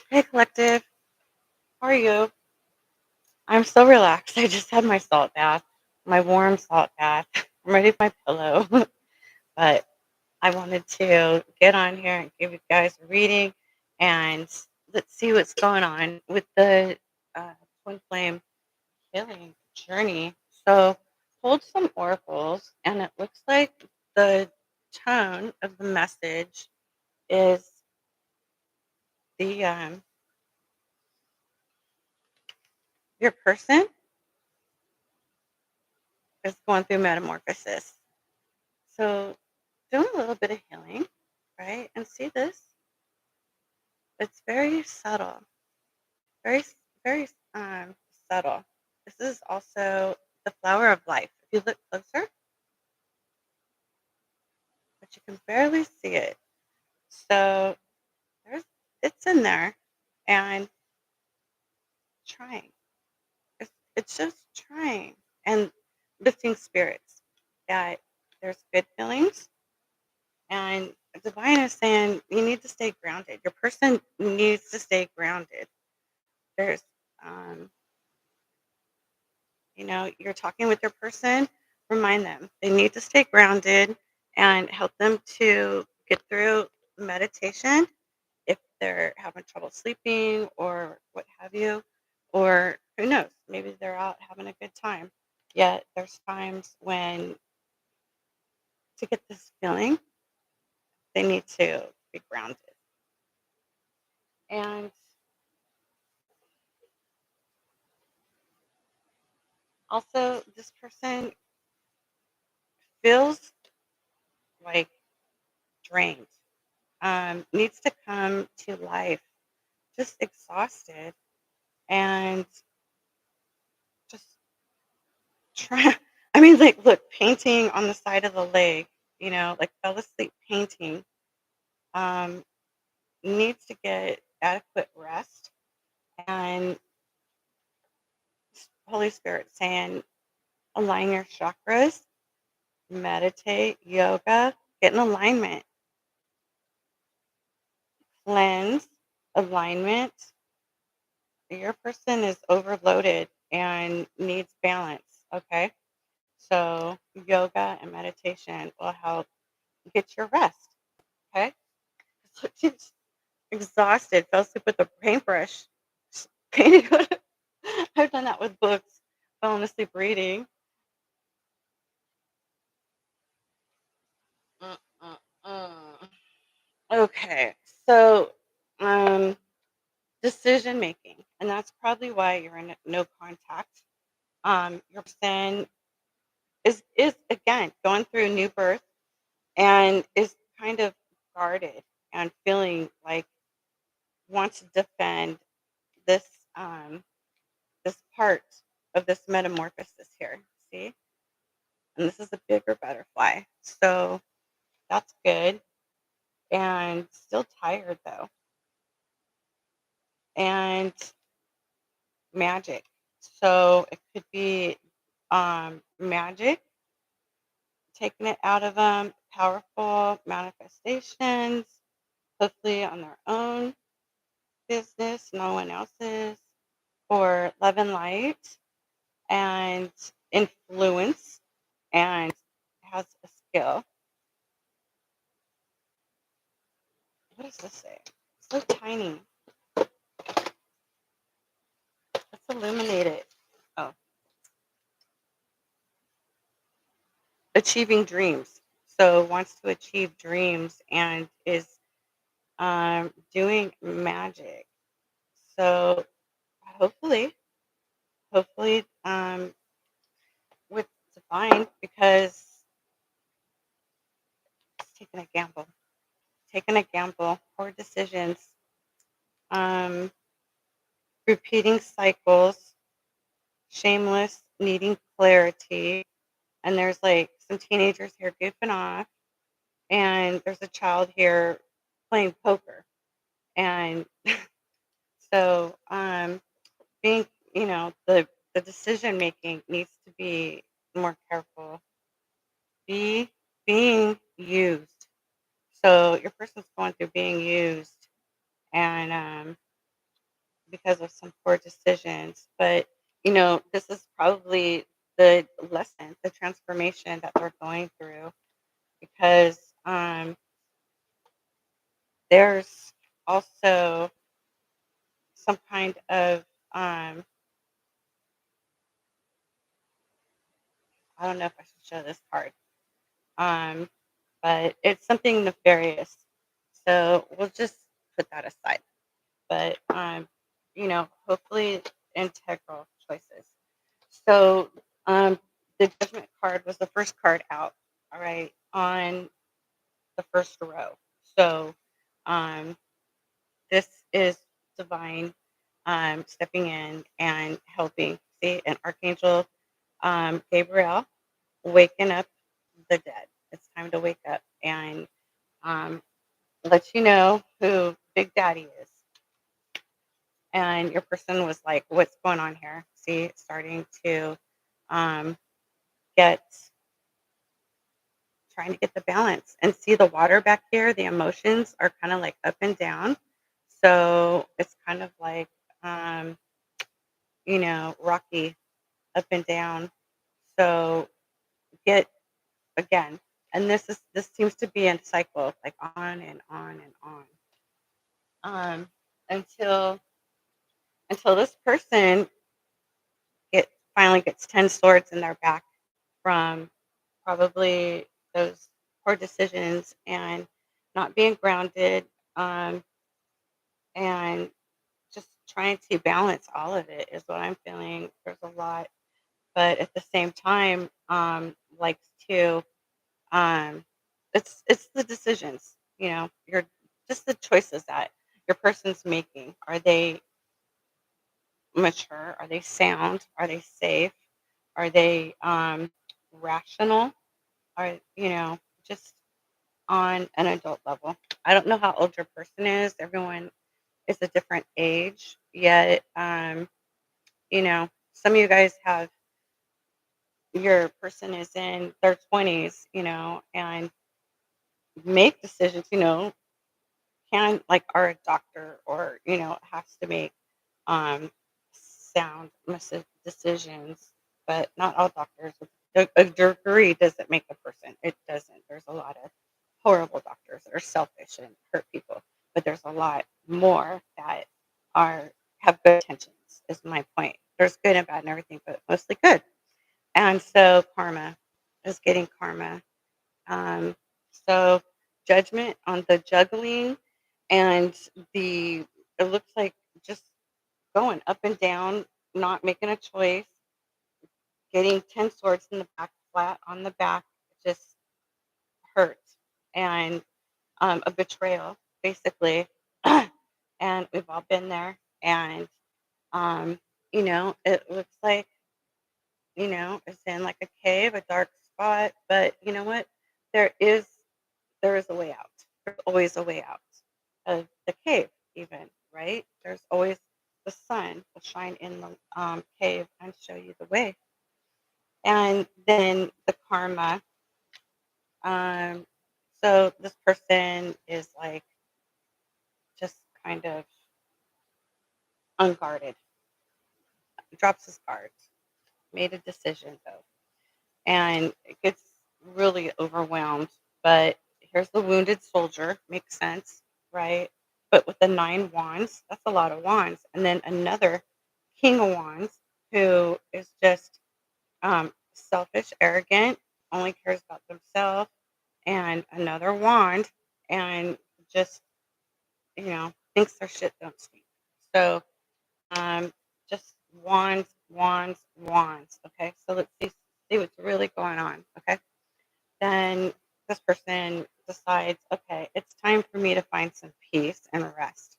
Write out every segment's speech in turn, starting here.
Hey, collective. How are you? I'm so relaxed. I just had my salt bath, my warm salt bath. I'm ready for my pillow. But I wanted to get on here and give you guys a reading and let's see what's going on with the uh, twin flame healing journey. So, hold some oracles, and it looks like the tone of the message is the your person is going through metamorphosis. So, doing a little bit of healing, right? And see this? It's very subtle, very, very subtle. This is also the flower of life. If you look closer, but you can barely see it. So, there's it's in there and trying. It's just trying and lifting spirits that there's good feelings. And divine is saying you need to stay grounded. Your person needs to stay grounded. There's um, you're talking with your person, remind them they need to stay grounded and help them to get through meditation if they're having trouble sleeping or what have you, or who knows, maybe they're out having a good time. Yet there's times when to get this feeling, they need to be grounded. And also, this person feels like drained, needs to come to life just exhausted and just try. I mean, like, look, painting on the side of the leg, like fell asleep painting, um, needs to get adequate rest. And Holy Spirit saying, align your chakras, meditate, yoga, get in alignment, cleanse, alignment. Your person is overloaded and needs balance. Okay. So, yoga and meditation will help get your rest. Okay. So she's exhausted, fell asleep with a paintbrush. Painted. I've done that with books, falling asleep reading. Mm, mm, mm. Okay. So, um, decision making. And that's probably why you're in no contact. Your person is again going through new birth and is kind of guarded and feeling like wants to defend this um this part of this metamorphosis here. See? And this is a bigger butterfly. So that's good. And still tired though. And magic. So it could be magic, taking it out of them, powerful manifestations, hopefully on their own business, no one else's, or love and light and influence and has a skill. What does this say? So tiny. Let's illuminate it. Oh, achieving dreams. So wants to achieve dreams and is doing magic. So hopefully, hopefully, with divine because it's taking a gamble, poor decisions, um, repeating cycles, shameless, needing clarity. And there's like some teenagers here goofing off, and there's a child here playing poker. And so, being, the decision making needs to be more careful. Be being used. So your person's going through being used, and because of some poor decisions. But, this is probably the lesson, the transformation that they're going through because there's also some kind of, um, I don't know if I should show this card, um, but it's something nefarious. So we'll just put that aside. But, hopefully integral choices. So, the judgment card was the first card out, all right, on the first row. So, um, this is divine stepping in and helping. See, an archangel, Gabriel, waking up the dead. It's time to wake up and um, let you know who Big Daddy is. And your person was like, "What's going on here?" See, it's starting to um, get trying to get the balance and see the water back here. The emotions are kind of like up and down, so it's kind of like um, rocky up and down. So get again, and this seems to be a cycle, like on and on and on, um, until this person get finally gets 10 swords in their back from probably those poor decisions and not being grounded, um, and just trying to balance all of it is what I'm feeling. There's a lot, but at the same time, likes to, um, it's the decisions, you're just the choices that your person's making. Are they mature? Are they sound? Are they safe? Are they rational? Are just on an adult level? I don't know how old your person is. Everyone is a different age. Yet, some of you guys have your person is in their 20s, and make decisions, can like are a doctor or has to make um, sound decisions, but not all doctors. A degree doesn't make a person. It doesn't. There's a lot of horrible doctors that are selfish and hurt people, but there's a lot more that are have good intentions. Is my point. There's good and bad and everything, but mostly good. And so karma is getting karma. Um, so judgment on the juggling and the it looks like just going up and down, not making a choice, getting 10 swords in the back, flat on the back, just hurts. And a betrayal, basically. And we've all been there. And, it looks like, it's in like a cave, a dark spot. But you know what? There is there is a way out. There's always a way out of the cave, even, right? There's always the sun will shine in the cave and show you the way. And then the karma. Um, so this person is like just kind of unguarded, drops his cards, made a decision though, and it gets really overwhelmed. But here's the wounded soldier, makes sense, right? But with the 9 wands, that's a lot of wands. And then another king of wands who is just selfish, arrogant, only cares about themselves, and another wand, and just thinks their shit don't stink. So um, just wands, wands, wands. Okay, so let's see what's really going on. Okay, then this person decides, okay, it's time for me to find some peace and rest,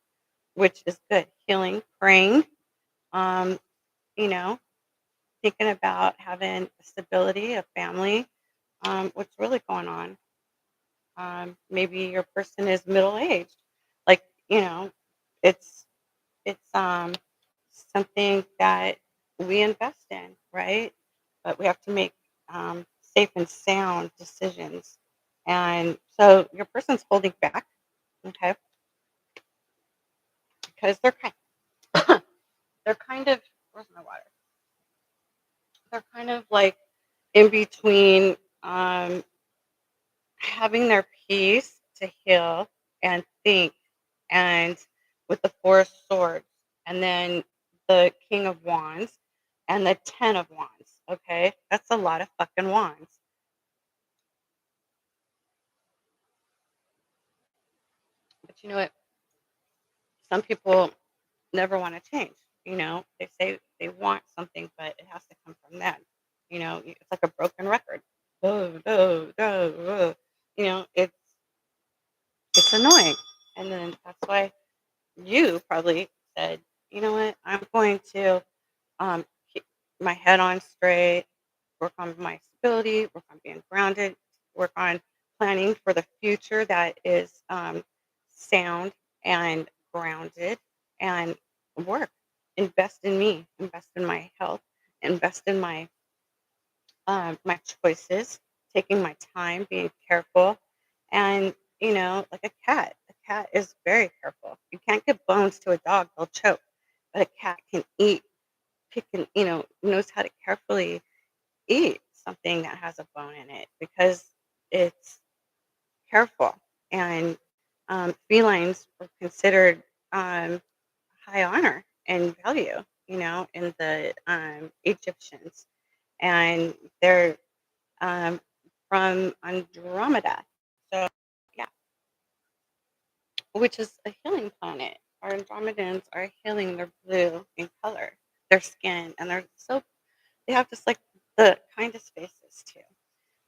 which is good. Healing, praying, um, you know, thinking about having stability, a family. What's really going on? Maybe your person is middle aged. Like, it's it's something that we invest in, right? But we have to make safe and sound decisions. And so your person's holding back, okay, because they're kind. they're kind of where's my water? They're kind of like in between having their peace to heal and think, and with the Four of Swords, and then the King of Wands, and the Ten of Wands. Okay, that's a lot of fucking wands. But you know what? Some people never want to change. They say they want something, but it has to come from them. It's like a broken record. Oh, no, no, oh. It's annoying, and then that's why you probably said, you know what, I'm going to keep my head on straight, work on my stability, work on being grounded, work on planning for the future that is sound and grounded, and work, invest in me, invest in my health, invest in my choices, taking my time, being careful, and like a cat. A cat is very careful. You can't give bones to a dog; they'll choke. But a cat can eat, pick, and knows how to carefully eat something that has a bone in it because it's careful. And felines were considered high honor and value, in the Egyptians, and they're um, from Andromeda. So, yeah, which is a healing planet. Our Andromedans are healing. They're blue in color, their skin, and they have just like the kindest faces too.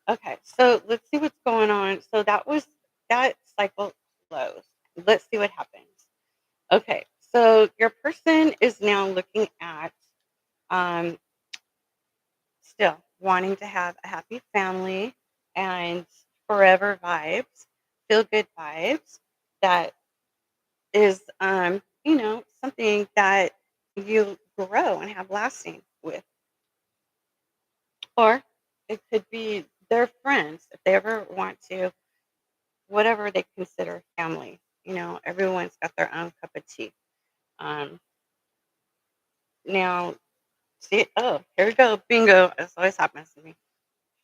Okay, so let's see what's going on. So that cycle closed. Let's see what happens. Okay, so your person is now looking at um, still wanting to have a happy family and forever vibes, feel good vibes. That is, something that you grow and have lasting with. Or it could be their friends if they ever want to, whatever they consider family. Everyone's got their own cup of tea. Um, Now, see, oh, here we go, bingo. This always happens to me.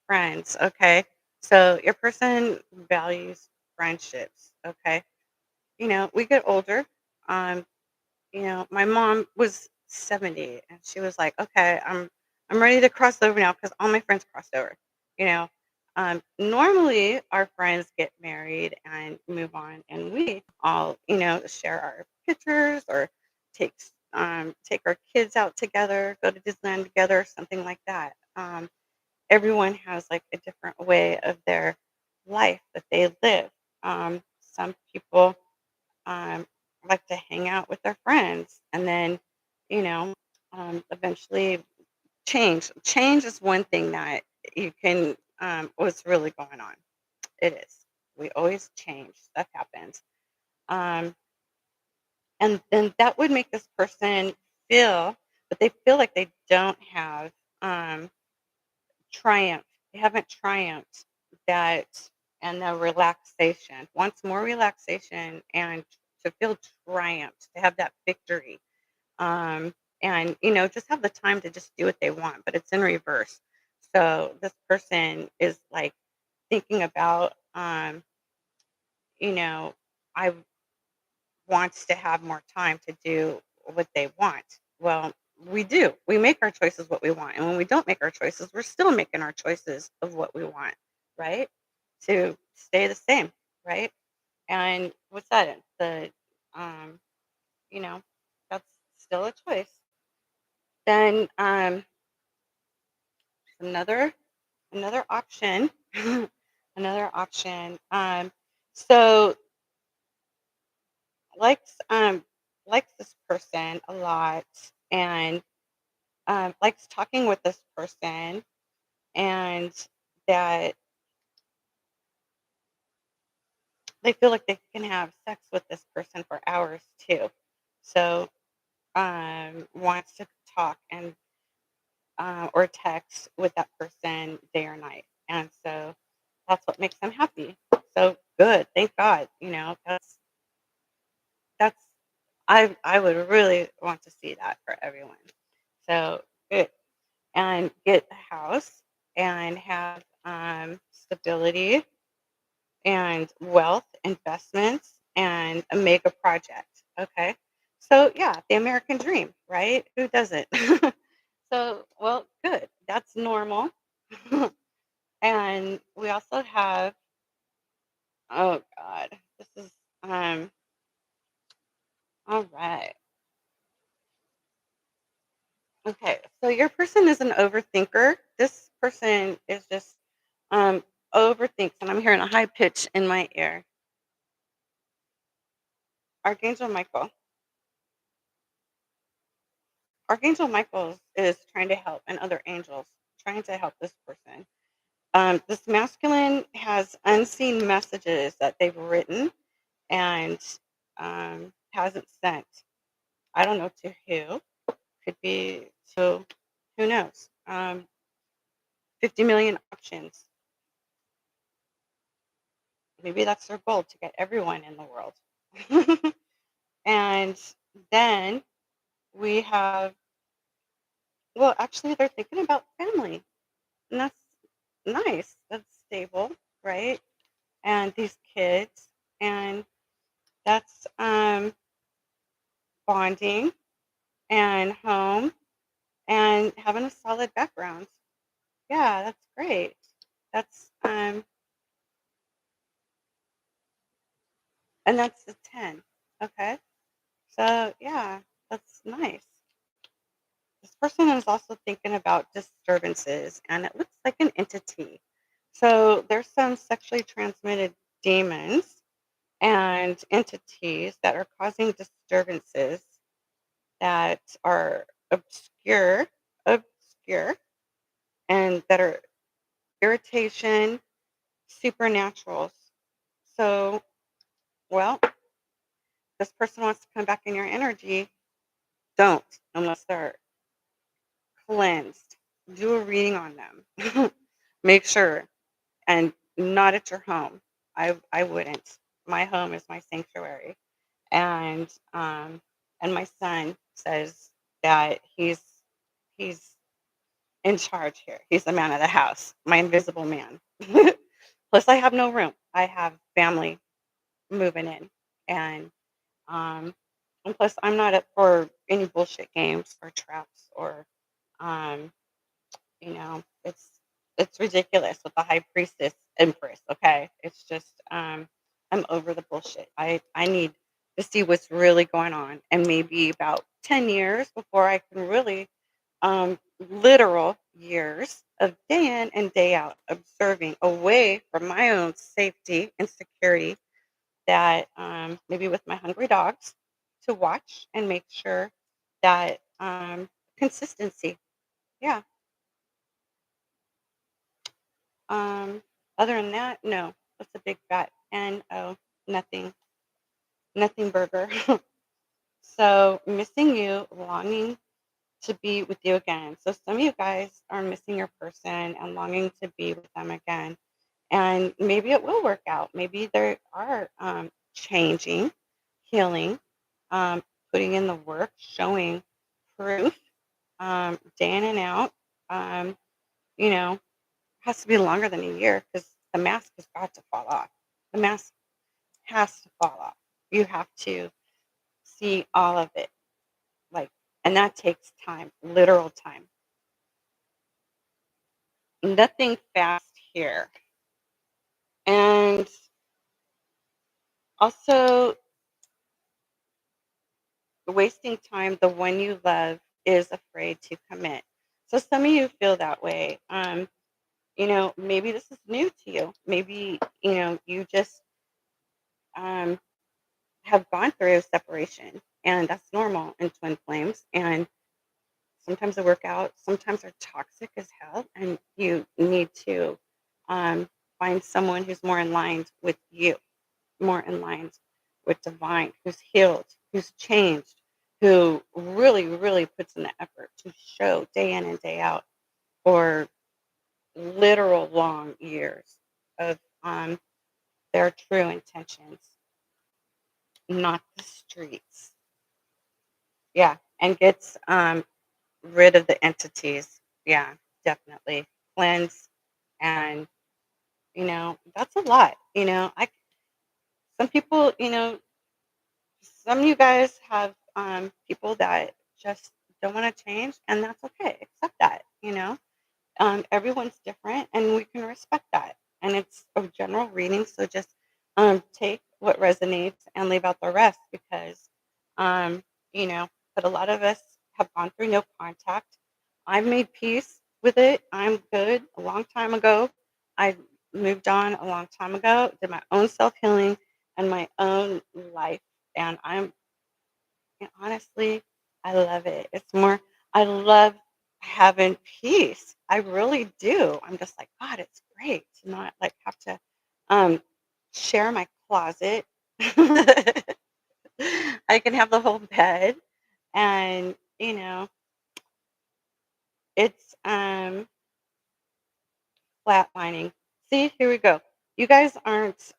Friends, okay. So your person values friendships, okay. We get older. Um, my mom was 70 and she was like, "Okay, I'm ready to cross over now because all my friends crossed over." You know, Normally our friends get married and move on, and we all, share our pictures or take our kids out together, go to Disneyland together, something like that. Everyone has like a different way of their life that they live. Some people like to hang out with their friends, and then you know eventually change. Change is one thing that you can what's really going on. It is. We always change. Stuff happens. um, and then that would make this person feel, but they feel like they don't have um, triumph. They haven't triumphed that, and the relaxation. Wants more relaxation and to feel triumphed, to have that victory. Um, and just have the time to just do what they want, but it's in reverse. So this person is like thinking about, you know, I wants to have more time to do what they want. Well, we do. We make our choices what we want. And when we don't make our choices, we're still making our choices of what we want, right? To stay the same, right? And what's that? Um, you know, that's still a choice. Then another another option, another option. So likes likes this person a lot, and likes talking with this person, and that they feel like they can have sex with this person for hours too. So wants to talk and or text with that person day or night, and so that's what makes them happy. So good, thank God. That's I would really want to see that for everyone. So good. And get a house and have stability and wealth, investments, and a mega project. Okay. So yeah, the American dream, right? Who doesn't? So, well, good. That's normal. And we also have, oh God, this is all right. Okay, so your person is an overthinker. This person is just um overthinks, and I'm hearing a high pitch in my ear. Archangel Michael. Archangel Michael is trying to help, and other angels trying to help this person. This masculine has unseen messages that they've written and hasn't sent. I don't know to who. Could be to who knows. 50 million options. Maybe that's their goal to get everyone in the world. And then we have, well, actually, they're thinking about family, and that's nice. That's stable, right? And these kids, and that's bonding and home and having a solid background. Yeah, that's great. That's and that's a 10. Okay. So yeah, that's nice. This person is also thinking about disturbances, and it looks like an entity. So there's some sexually transmitted demons and entities that are causing disturbances that are obscure, and that are irritation, supernaturals. So, well, this person wants to come back in your energy. Don't unless they're cleansed. Do a reading on them. Make sure, and not at your home. I wouldn't. My home is my sanctuary, and my son says that he's in charge here. He's the man of the house, my invisible man. Plus, I have no room. I have family moving in, and um, and plus, I'm not up for any bullshit games or traps or um, it's ridiculous with the high priestess empress. Okay, it's just I'm over the bullshit. I need to see what's really going on, and maybe about 10 years before I can really literal years of day in and day out observing away from my own safety and security, that maybe with my hungry dogs to watch and make sure that consistency. Yeah. Um, Other than that, no. That's a big fat no, nothing, nothing burger. So missing you, longing to be with you again. So some of you guys are missing your person and longing to be with them again. And maybe it will work out. Maybe they are changing, healing, um, putting in the work, showing proof, day in and out. Um, you know, has to be longer than a year because the mask has got to fall off. The mask has to fall off. You have to see all of it, like, and that takes time, literal time. Nothing fast here. And also, wasting time, the one you love is afraid to commit. So some of you feel that way. Maybe this is new to you. Maybe, you just um, have gone through separation, and that's normal in twin flames. And sometimes they work out, sometimes they're toxic as hell, and you need to um, find someone who's more in line with you, more in line with divine, who's healed, who's changed, who really, really puts in the effort to show day in and day out for literal long years of their true intentions, not the streets. Yeah, and gets rid of the entities. Yeah, definitely cleanse, and that's a lot. I some people, some of you guys have people that just don't want to change, and that's okay. Accept that. Everyone's different, and we can respect that. And it's a general reading, so just take what resonates and leave out the rest because, um, you know, but a lot of us have gone through no contact. I've made peace with it. I'm good. A long time ago, I moved on a long time ago, did my own self healing and my own life. And and honestly, I love it. It's more I love having peace. I really do. I'm just like, God, it's great to not like have to um share my closet. I can have the whole bed and it's flatlining. See, here we go. You guys aren't,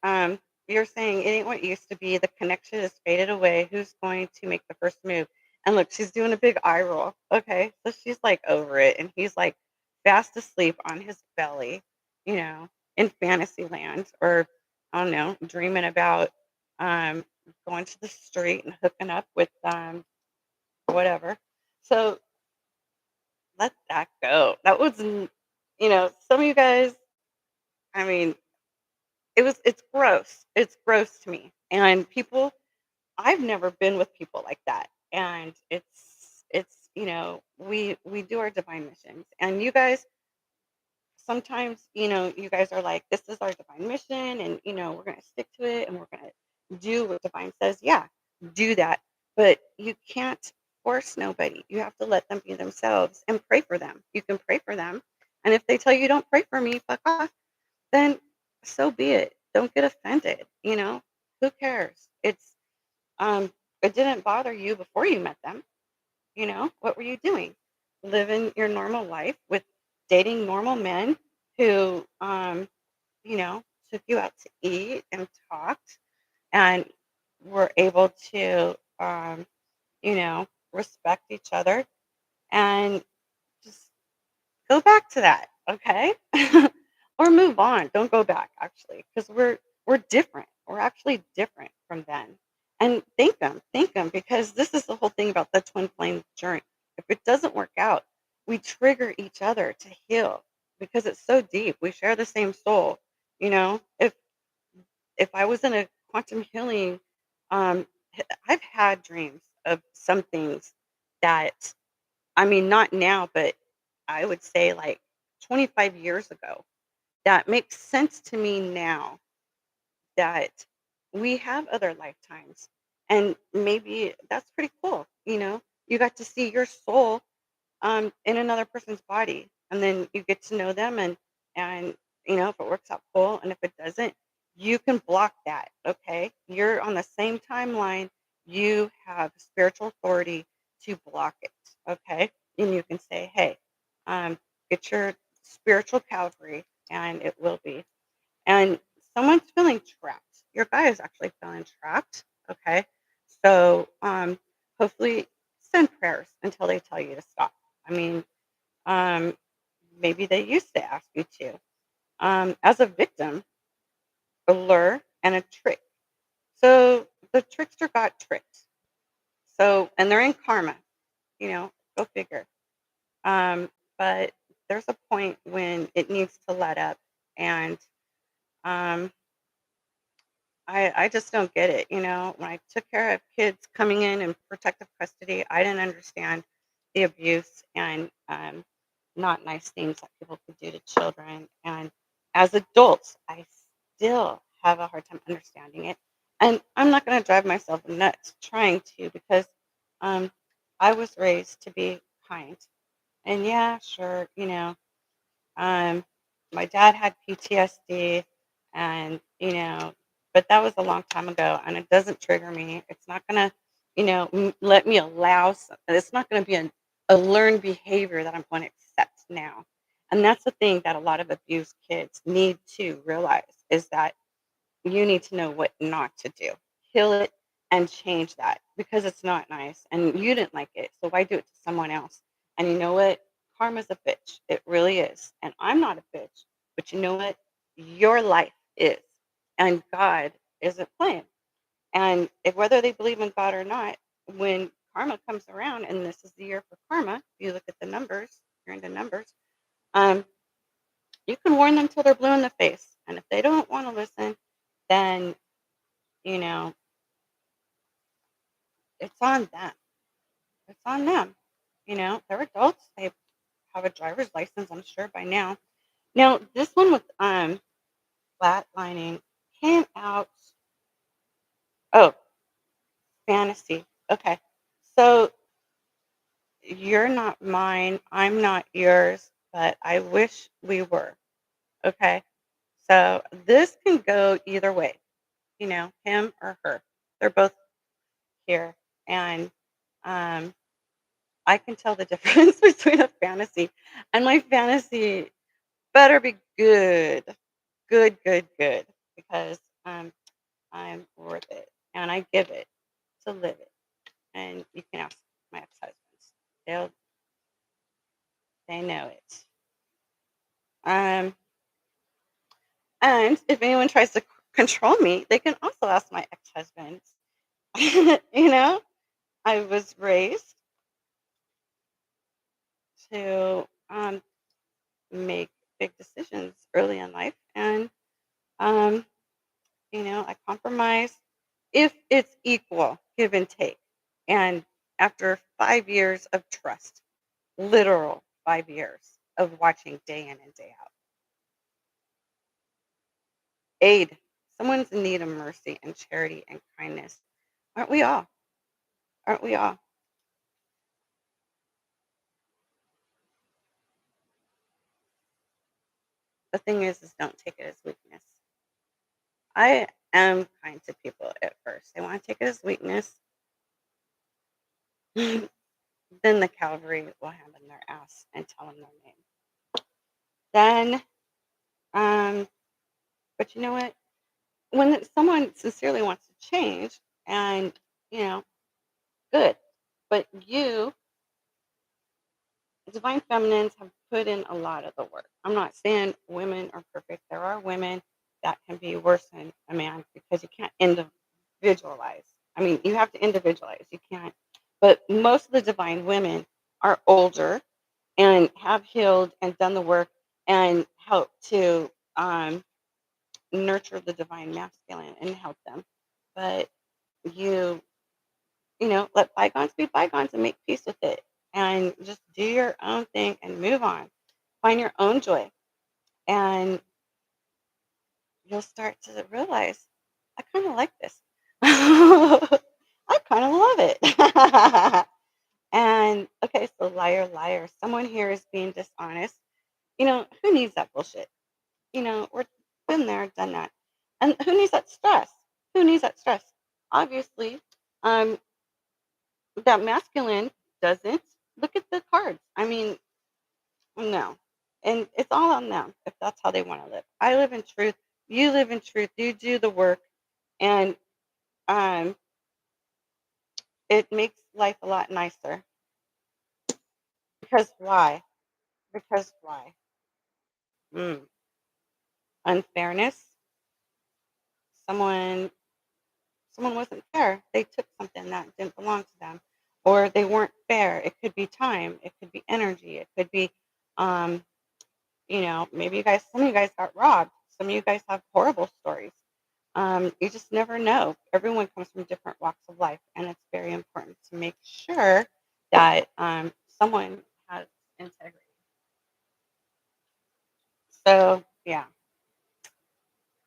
you're saying it ain't what it used to be. The connection has faded away. Who's going to make the first move? And look, she's doing a big eye roll. Okay. So she's like over it. And he's like fast asleep on his belly, you know, in fantasy land or, I don't know, dreaming about um, going to the street and hooking up with whatever. So let that go. That was, some of you guys, I mean, it's gross. It's gross to me. And people I've never been with people like that. And we do our divine missions. And you guys sometimes, you guys are like, this is our divine mission and we're gonna stick to it and we're gonna do what divine says. Yeah, do that. But you can't force nobody. You have to let them be themselves and pray for them. You can pray for them. And if they tell you don't pray for me, fuck off then so be it. Don't get offended, Who cares? It didn't bother you before you met them, What were you doing? Living your normal life with dating normal men who took you out to eat and talked and were able to respect each other and just go back to that, okay? Or move on. Don't go back actually, because we're different. We're actually different from then. And thank them, because this is the whole thing about the twin flame journey. If it doesn't work out, we trigger each other to heal because it's so deep. We share the same soul. If I was in a quantum healing, I've had dreams of some things that I mean, not now, but I would say like 25 years ago. That makes sense to me now that we have other lifetimes. And maybe that's pretty cool. You got to see your soul in another person's body, and then you get to know them, and if it works out, cool, and if it doesn't, you can block that. Okay, you're on the same timeline. You have spiritual authority to block it. Okay, and you can say, hey, get your spiritual Calvary, and it will be. And someone's feeling trapped. Your guy is actually feeling trapped. Okay, so hopefully send prayers until they tell you to stop. I mean, um, maybe they used to ask you to. As a victim, a lure and a trick. So the trickster got tricked. So, and they're in karma, go figure. But there's a point when it needs to let up. And um, I just don't get it. When I took care of kids coming in protective custody, I didn't understand the abuse and not nice things that people could do to children. And as adults, I still have a hard time understanding it. And I'm not going to drive myself nuts trying to because um, I was raised to be kind. And yeah, sure, um, my dad had PTSD, and but that was a long time ago, and it doesn't trigger me. It's not gonna, let me allow. It's not gonna be a learned behavior that I'm going to accept now, and that's the thing that a lot of abused kids need to realize is that you need to know what not to do, heal it, and change that. because it's not nice and you didn't like it. So why do it to someone else? And you know what? Karma's a bitch. It really is. And I'm not a bitch. But you know what? Your life is. And God isn't playing. And if whether they believe in God or not, when karma comes around, and this is the year for karma, if you look at the numbers, you're into numbers, um, you can warn them till they're blue in the face. And if they don't want to listen, then, you know, it's on them. It's on them. They're adults. They have a driver's license, I'm sure, by now. Now, this one with flatlining came out. Oh, fantasy. Okay. So you're not mine. I'm not yours, but I wish we were. Okay. So this can go either way, him or her. They're both here. And um, I can tell the difference between a fantasy and my fantasy better be good. Good, good, good. Because I'm worth it. And I give it to live it. And you can ask my ex-husbands. They know it. Um, and if anyone tries to control me, they can also ask my ex-husbands. you know, I was raised to make big decisions early in life, and um, I compromise if it's equal, give and take. And after 5 years of trust, literal 5 years of watching day in and day out, aid. Someone's in need of mercy and charity and kindness. Aren't we all? Aren't we all? The thing is don't take it as weakness. I am kind to people at first. They want to take it as weakness. Then the cavalry will hand them their ass and tell them their name. Then, um, but you know what? When someone sincerely wants to change, and you know, good. But you, divine feminines, have put in a lot of the work. I'm not saying women are perfect. There are women that can be worse than a man because you can't individualize. I mean, you have to individualize. You can't. But most of the divine women are older and have healed and done the work and helped to nurture the divine masculine and help them. But you, let bygones be bygones and make peace with it and just do your own thing and move on. Find your own joy. And you'll start to realize, I kind of like this. I kind of love it. And okay, so liar, liar. Someone here is being dishonest. Who needs that bullshit? We're been there, done that. And who needs that stress? Who needs that stress? Obviously, um, that masculine doesn't look at the cards. I mean, no. And it's all on them if that's how they want to live. I live in truth. You live in truth. You do the work. And um, it makes life a lot nicer. Because why? Because why? Mm. Unfairness. Someone someone wasn't fair. They took something that didn't belong to them, or they weren't fair. It could be time, it could be energy, it could be, um, maybe some of you guys got robbed. Some of you guys have horrible stories. You just never know. Everyone comes from different walks of life, and it's very important to make sure that someone has integrity. So, yeah,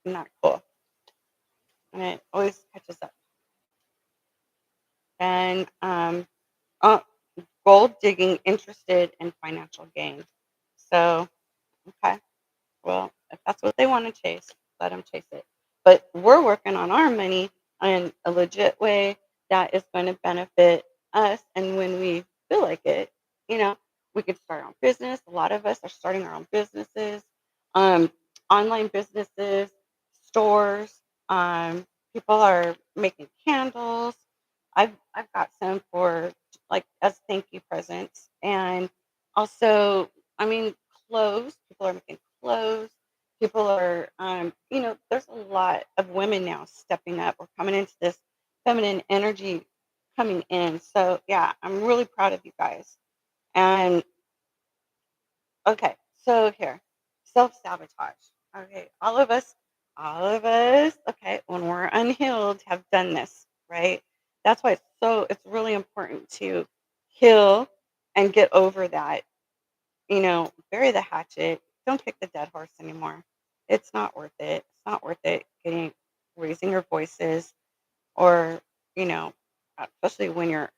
not cool. And it always catches up. And uh, gold digging, interested in financial gain. So, okay, well, if that's what they want to chase, let them chase it. But we're working on our money in a legit way that is going to benefit us. And when we feel like it, you know, we could start our own business. A lot of us are starting our own businesses, um, online businesses, stores. People are making candles. I've got some for like as thank you presents, and also, I mean, clothes. People are making clothes. People are, there's a lot of women now stepping up or coming into this feminine energy coming in. So yeah, I'm really proud of you guys. And okay, so here, self-sabotage. Okay, all of us, okay, when we're unhealed, have done this, right? That's why it's really important to heal and get over that. Bury the hatchet. Don't kick the dead horse anymore. It's not worth it. It's not worth it raising your voices or, you know, especially when you're,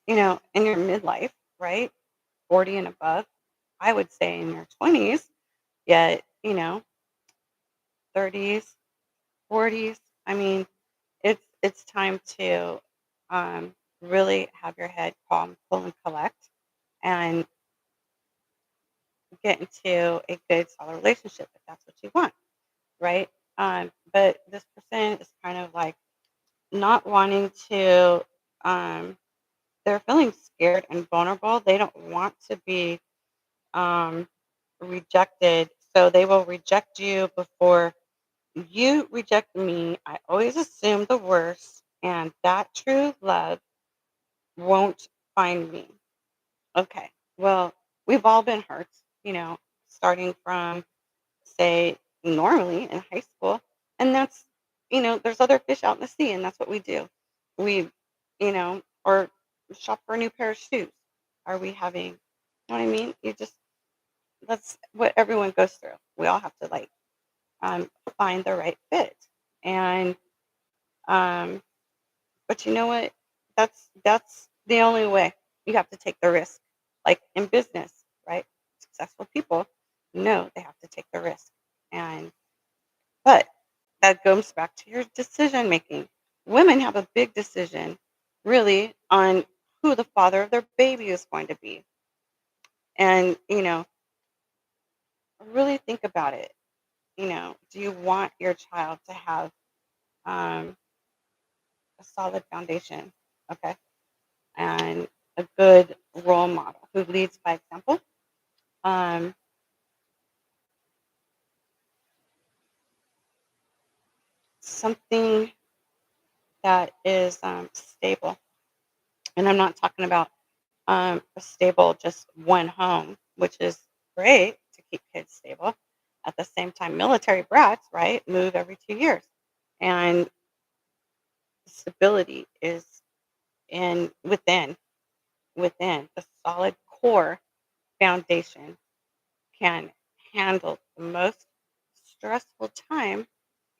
in your midlife, right? 40 and above. I would say in your 20s, yet, 30s, 40s. I mean, it's time to really have your head calm, cool, and collect, and get into a good, solid relationship if that's what you want, right? But this person is kind of like not wanting to. Um, they're feeling scared and vulnerable. They don't want to be um, rejected, so they will reject you before you reject me. I always assume the worst, and that true love won't find me. Okay, well, we've all been hurt, starting from, say, normally in high school. And there's other fish out in the sea, and that's what we do. We, or shop for a new pair of shoes. Are we having, you know what I mean? That's what everyone goes through. We all have to like find the right fit. And um, but you know what? That's the only way. You have to take the risk. Like in business, right? Successful people know they have to take the risk. And but that goes back to your decision making. Women have a big decision, really, on who the father of their baby is going to be. And, really think about it. Do you want your child to have um, a solid foundation? Okay. And a good role model who leads by example. Um, Something that is stable. And I'm not talking about a stable, just one home, which is great to keep kids stable. At the same time, military brats, right, move every 2 years. And stability is in within the solid core foundation can handle the most stressful time.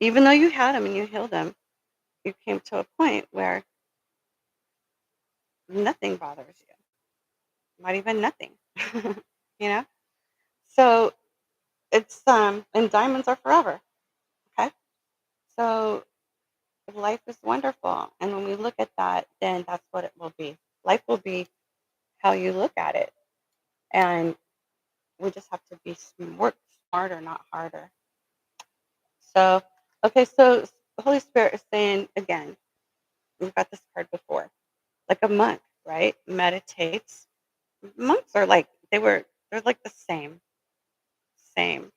Even though you had them and you healed them, you came to a point where nothing bothers you, not even nothing. you know? So it's and diamonds are forever. Okay. So life is wonderful. And when we look at that, then that's what it will be. Life will be how you look at it. And we just have to work smarter, not harder. So, okay, so the Holy Spirit is saying again, we've got this card before, like a monk, right? Meditates. Monks are like, they're like the same, same,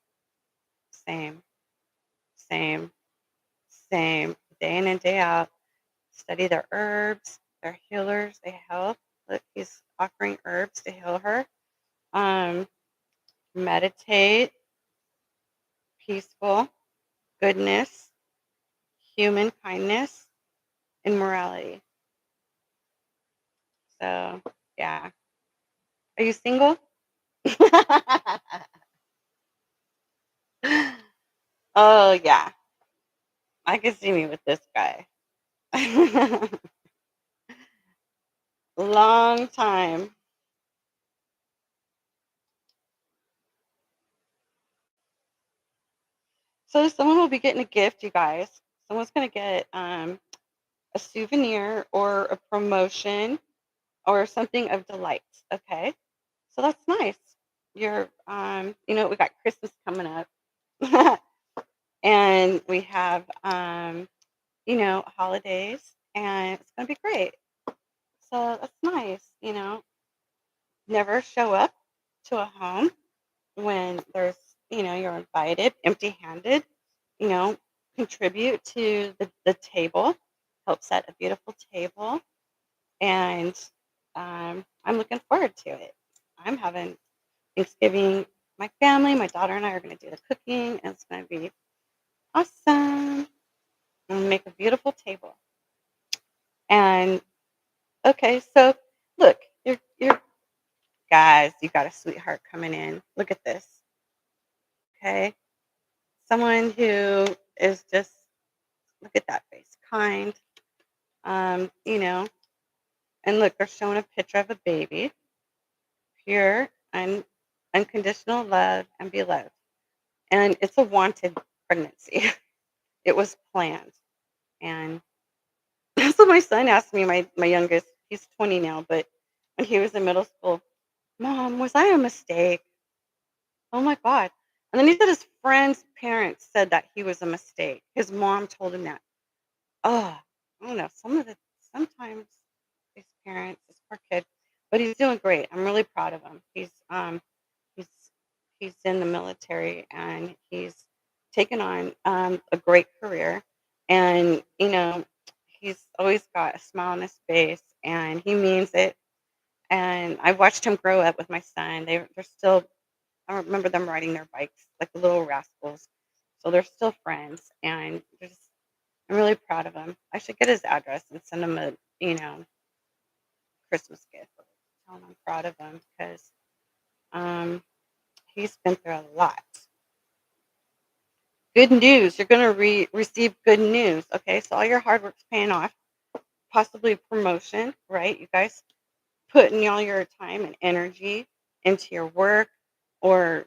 same, same, day in and day out. Study their herbs, their healers, they help. Look, he's offering herbs to heal her. Um, Meditate, peaceful, goodness, human kindness, and morality. So, yeah. Are you single? Oh, yeah. I can see me with this guy. Long time. So someone will be getting a gift, you guys. Someone's gonna get a souvenir or a promotion or something of delight. Okay, so that's nice. We got Christmas coming up, and we have holidays. and it's gonna be great. So that's nice, Never show up to a home when you're invited empty-handed, you know, contribute to the table, help set a beautiful table, and I'm looking forward to it. I'm having Thanksgiving with my family. My daughter and I are going to do the cooking, and it's going to be awesome. And make a beautiful table. And okay, so look, you're guys, you got a sweetheart coming in. Look at this. Okay, someone who is just look at that face, kind. You know, and look, they're showing a picture of a baby, pure and unconditional love and beloved. And it's a wanted pregnancy. It was planned. And that's what my son asked me, my youngest. He's 20 now, but when he was in middle school, Mom, was I a mistake? Oh my God. And then he said his friend's parents said that he was a mistake. His mom told him that. Oh, I don't know. Sometimes these parents, this poor kid, but he's doing great. I'm really proud of him. He's he's in the military and he's taken on a great career, and he's always got a smile on his face and he means it. And I watched him grow up with my son. They're still I remember them riding their bikes like the little rascals. So they're still friends, and I'm really proud of him. I should get his address and send him a Christmas gift. Tell him I'm proud of him because um, he's been through a lot. Good news. You're going to receive good news. Okay, so all your hard work's paying off. Possibly promotion, right? You guys putting all your time and energy into your work, or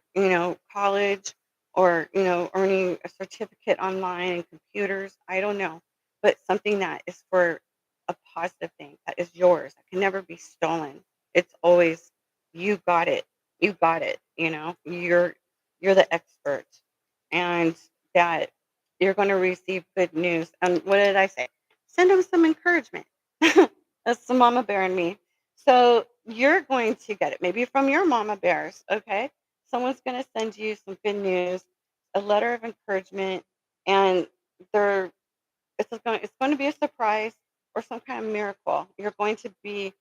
college, or earning a certificate online in computers. I don't know, but something that is for a positive thing that is yours, that can never be stolen. It's always you got it. You got it. You're the expert, and that you're going to receive good news. And what did I say? Send them some encouragement. That's the mama bear in me. So you're going to get it maybe from your mama bears. Okay, someone's going to send you some good news, a letter of encouragement, and they're it's going to be a surprise or some kind of miracle. You're going to be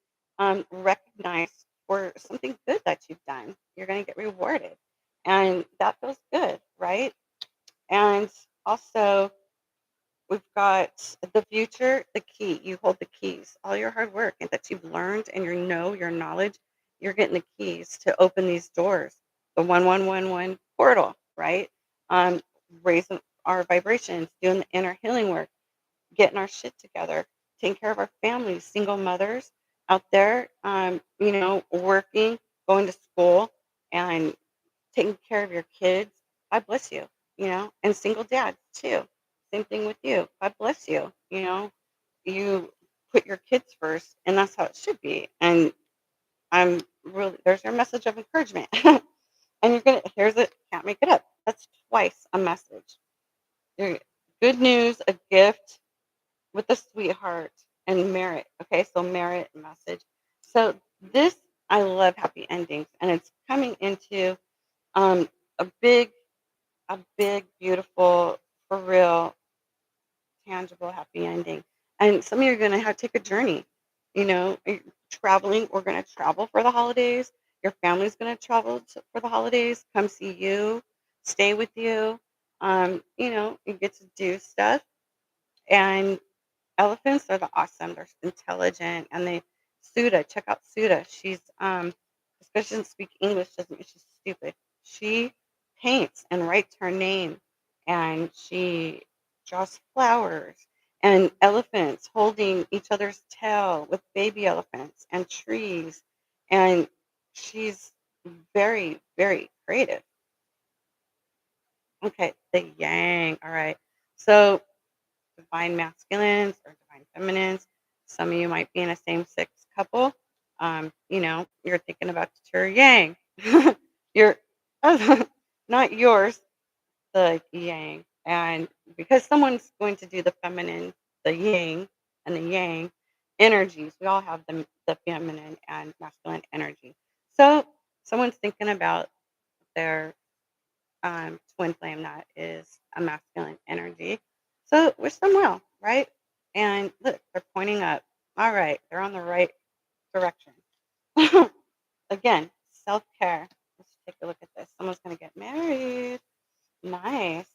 recognized for something good that you've done. You're going to get rewarded, and that feels good, right? And also, we've got the future, the key. You hold the keys. All your hard work and that you've learned and your knowledge, you're getting the keys to open these doors. The 1111 portal, right? Um, Raising our vibrations, doing the inner healing work, getting our shit together, taking care of our families, single mothers out there, working, going to school, and taking care of your kids. God bless you, and single dads too. Same thing with you. God bless you. You put your kids first, and that's how it should be. And I'm really there's your message of encouragement. And here's it, can't make it up. That's twice a message. Your good news, a gift with a sweetheart, and merit. Okay, so merit message. So this I love happy endings, and it's coming into um, a big beautiful, for real, tangible, happy ending. And some of you are going to have to take a journey. Traveling. We're going to travel for the holidays. Your family's going to travel for the holidays. Come see you, stay with you. You get to do stuff. And elephants are the awesome. They're intelligent, and Suda. Check out Suda. She's because she doesn't speak English doesn't mean she's stupid. She paints and writes her name, and she draws flowers and elephants holding each other's tail with baby elephants and trees, and she's very, very creative. Okay, the yang. All right, so divine masculines or divine feminines. Some of you might be in a same sex couple. You're thinking about your yang. You're not yours, the yang. And because someone's going to do the feminine, the yang, and the yang energies. We all have the feminine and masculine energy. So someone's thinking about their twin flame that is a masculine energy. So wish them well, right? And look, they're pointing up. All right, they're on the right direction. Again, self care. Let's take a look at this. Someone's going to get married. Nice.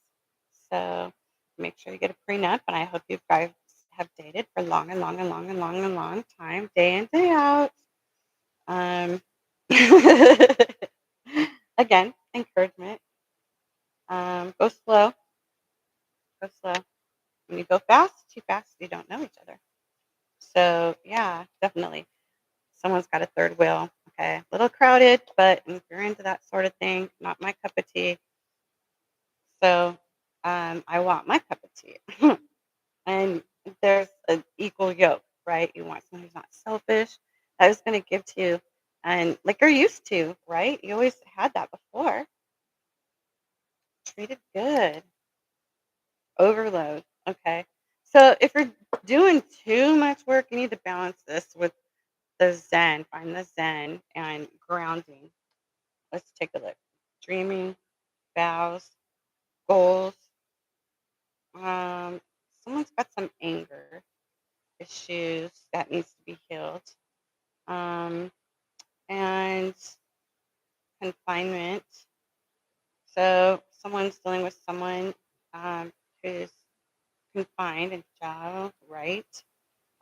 So make sure you get a prenup. And I hope you guys have dated for long and long and long and long and long time, day in, day out. Um, again, encouragement. Go slow. Go slow. When you go fast, too fast, you don't know each other. So yeah, definitely. Someone's got a third wheel. Okay. A little crowded, but if you're into that sort of thing, not my cup of tea. So I want my cup of tea. And there's an equal yoke, right? You want someone who's not selfish, that is going to give to you, and like you're used to, right? You always had that before. Treated good. Overload. Okay. So if you're doing too much work, you need to balance this with the Zen. Find the Zen and grounding. Let's take a look. Dreaming, vows, goals. Um, someone's got some anger issues that needs to be healed. Um, and confinement. So someone's dealing with someone who's confined in jail, right?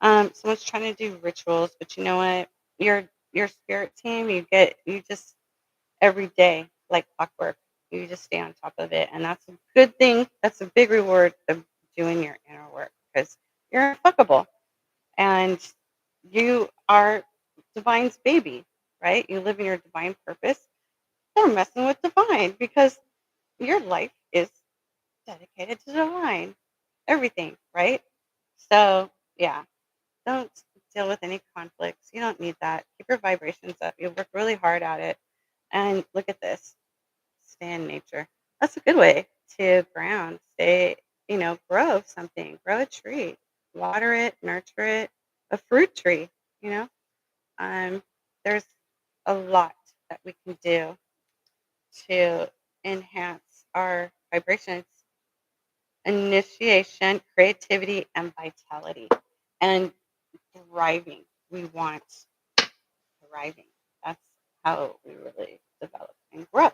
Someone's trying to do rituals, but you know what? Your spirit team, you just every day like clockwork. You just stay on top of it, and that's a good thing. That's a big reward of doing your inner work because you're unfuckable and you are divine's baby, right? You live in your divine purpose. They're messing with divine because your life is dedicated to divine. Everything, right? So yeah, don't deal with any conflicts. You don't need that. Keep your vibrations up. You work really hard at it. And look at this. Stay in nature. That's a good way to ground. Grow something. Grow a tree. Water it, nurture it. A fruit tree, you know. Um, there's a lot that we can do to enhance our vibrations, initiation, creativity, and vitality, and thriving. We want thriving. That's how we really develop and grow.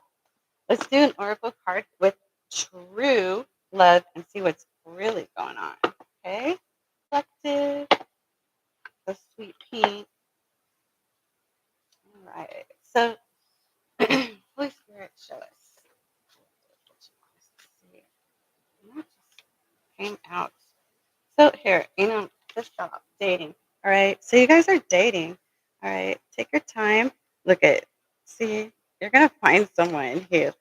Let's do an oracle card with true love and see what's really going on. Okay? Collective, the sweet pea. All right. So, Holy Spirit, show us what you want us to see. And that just came out. So, here, this job, dating. All right. So, you guys are dating. All right. Take your time. Look at, see, you're going to find someone who,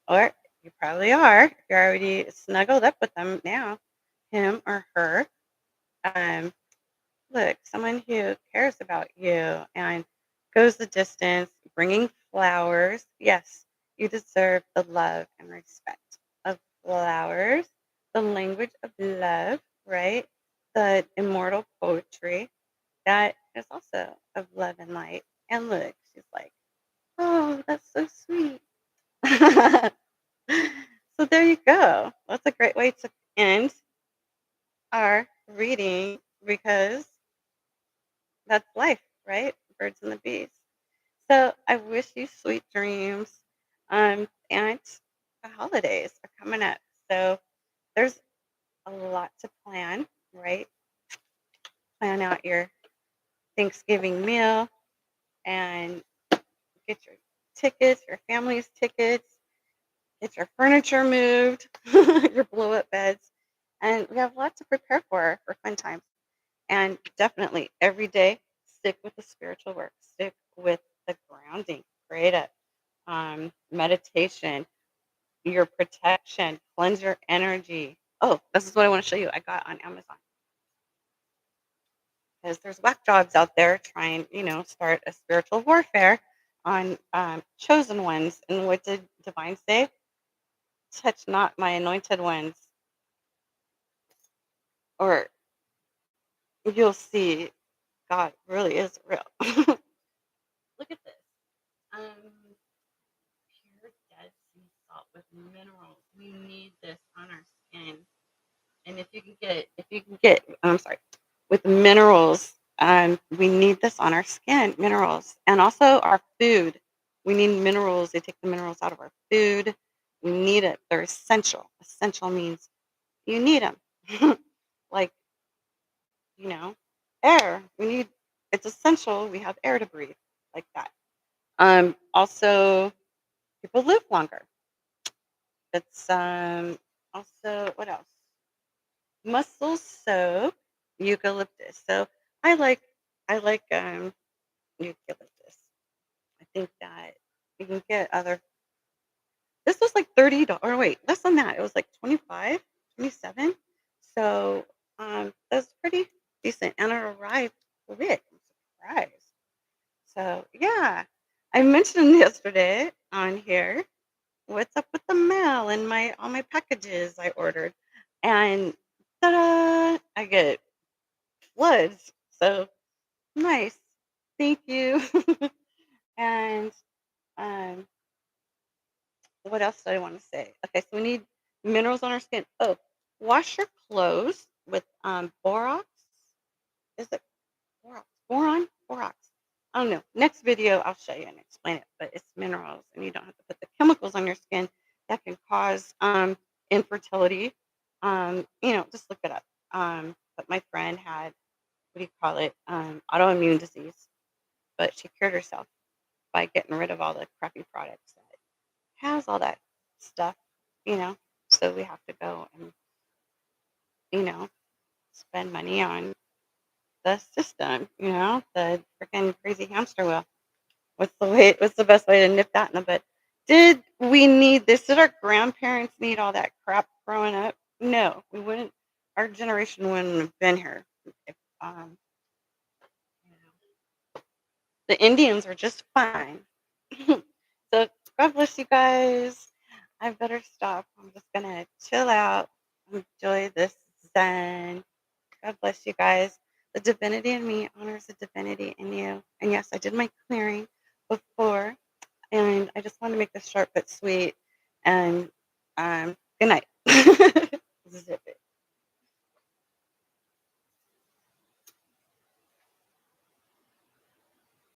or you probably are, if you're already snuggled up with them now, him or her. Um, Look, someone who cares about you and goes the distance, bringing flowers. Yes, you deserve the love and respect of flowers, the language of love, right? The immortal poetry that is also of love and light. And look, she's like, oh, that's so sweet. So there you go. That's a great way to end our reading because that's life, right? Birds and the bees. So I wish you sweet dreams. And the holidays are coming up. So there's a lot to plan, right? Plan out your Thanksgiving meal and get your tickets, your family's tickets, get your furniture moved, your blow up beds. And we have a lot to prepare for fun times. And definitely every day, stick with the spiritual work, stick with the grounding, create a meditation, your protection, cleanse your energy. Oh, this is what I want to show you. I got on Amazon because there's whack jobs out there trying, start a spiritual warfare on chosen ones. And what did Divine say? Touch not my anointed ones, or you'll see God really is real. Look at this. Um, Pure dead sea salt with minerals. We need this on our skin. And if you can get, I'm sorry, with minerals, we need this on our skin, minerals, and also our food. We need minerals. They take the minerals out of our food. We need it. They're essential. Essential means you need them. Like, you know, air. It's essential. We have air to breathe, like that. Also, people live longer. It's also, what else? Mussel soap, eucalyptus. So I like I like eucalyptus. I think that you can get other. This was like $30. Or wait, less than that. It was like 25, 27. So that's pretty decent, and it arrived quick. I'm surprised. So yeah, I mentioned yesterday on here what's up with the mail and my all my packages I ordered, and ta-da! I get floods. So nice. Thank you. And um, what else do I want to say? Okay, so we need minerals on our skin. Oh, wash your clothes with borax. Is it borax? Boron? Borax. I don't know. Next video, I'll show you and explain it. But it's minerals, and you don't have to put the chemicals on your skin that can cause infertility. Just look it up. But my friend had, what do you call it? Autoimmune disease, but she cured herself by getting rid of all the crappy products that has all that stuff, you know. So we have to go and, you know, spend money on the system, the freaking crazy hamster wheel. What's the best way to nip that in the bud? Did we need this? Did our grandparents need all that crap growing up? No, we wouldn't. Our generation wouldn't have been here if you know, the Indians were just fine. So God bless you guys. I better stop. I'm just gonna chill out, enjoy this Zen. God bless you guys. The divinity in me honors the divinity in you. And yes, I did my clearing before, and I just want to make this short but sweet. And good night. Zip it.